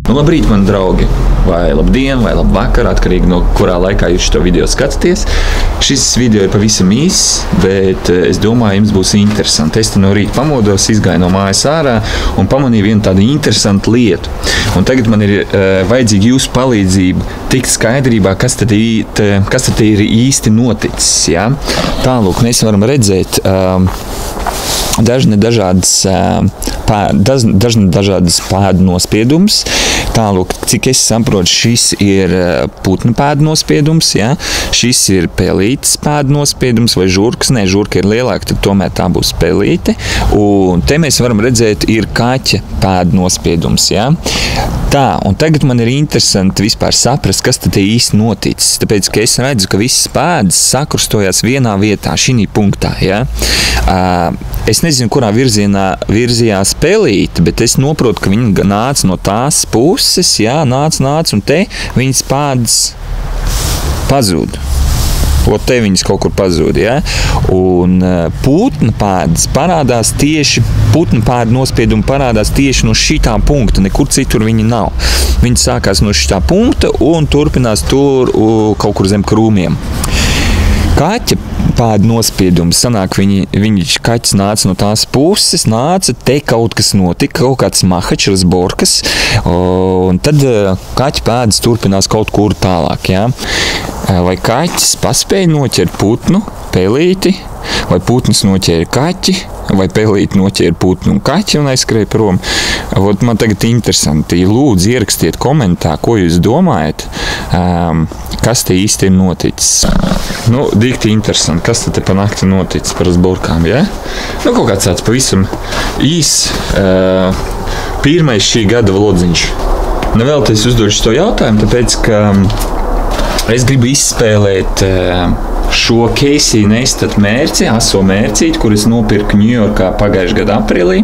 Labrīt, mani draugi! Vai labdien, vai labvakar, atkarīgi no kurā laikā jūs šo video skatāties. Šis video ir pavisam īss, bet es domāju, jums būs interesanti. Es te no rīta pamodos, izgāju no mājas ārā un pamanīju vienu tādu interesantu lietu. Un tagad man ir vajadzīga jūsu palīdzība tikt skaidrībā, kas tad ir īsti noticis. Ja? Tālūk, mēs varam redzēt dažādas pēdu nospiedumus. Tālūk, cik es saprotu, šis ir putnu pēdu nospiedums, ja? Šis ir pelītes pēdu nospiedums vai žurkas. Nē, žurka ir lielāka, tad tomēr tā būs pelīte. Un te mēs varam redzēt, ir kaķa pēdu nospiedums, ja? Tā, un tagad man ir interesanti vispār saprast, kas tad īsti noticis. Tāpēc, ka es redzu, ka visas pēdas sakrustojās vienā vietā, šī punktā, ja? Es nezinu, kurā virzienā virzījās pelīte, bet es noprotu, ka viņa nāca no tās puses, jā, nāca, un te viņas pēdas pazuda. Te viņas kaut kur pazuda, ja? Un putnu pēdas parādās tieši, putnu pēdu nospiedumi parādās tieši no šitā punkta, nekur citur viņi nav. Viņi sākās no šitā punkta un turpinās tur kaut kur zem krūmiem. Kaķa pēdu nospiedums sanāk, kaķis nāca no tās puses, te kaut kas notika, kaut kāds mahačras borkas, un tad kaķa pēdas turpinās kaut kur tālāk, jā. Vai kaķis paspēja noķert putnu, pelīti, vai putns noķēra kaķi, vai pelīti noķēra putnu un kaķi un aizskrēja prom. Man tagad interesanti, lūdzu ierakstiet komentā, ko jūs domājat, kas te īsti ir noticis. Dikti interesanti, kas te pa nakti noticis par uz burkām, ja? Kaut kāds tāds pavisam īs, pirmais šī gada vlodziņš. Vēl es uzdošu to jautājumu, tāpēc, ka es gribu izspēlēt šo Casey Neistat mērci, aso mērcīti, kur es nopirku Ņujorkā pagājušā gada aprīlī,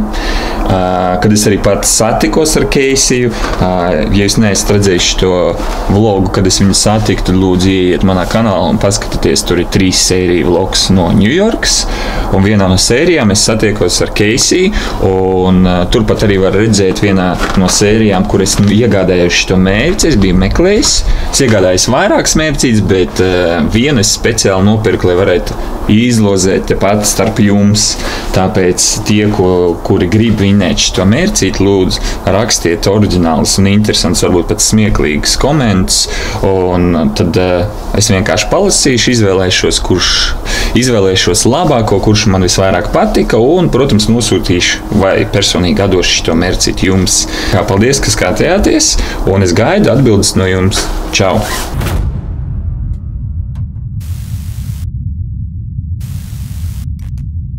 kad es arī pats satikos ar Caseyju. Ja jūs neesat redzējuši to vlogu, kad es viņu satiku, tad lūdzu ieiet manā kanālā un paskatieties, tur ir 3 sēriju vlogs no Ņujorkas, un vienā no sērijām es satiekos ar Caseyju, un turpat arī var redzēt vienā no sērijām, kur es iegādājos šo mērci, es biju meklējis, es iegādājos vairākas mērcītes, bet vienu es speciāli nopirku, lai varētu izlozēt tepat starp jums. Tāpēc tie, kuri grib vinēt šo mērcīti, lūdzu rakstiet oriģinālus un interesants, varbūt pat smieklīgus komentus, un tad es vienkārši palasīšu, izvēlēšos labāko, kurš man visvairāk patika, un, protams, nosūtīšu vai personīgi atdošu šo mērcīti jums. Paldies, ka skatījāties, un es gaidu atbildes no jums. Čau!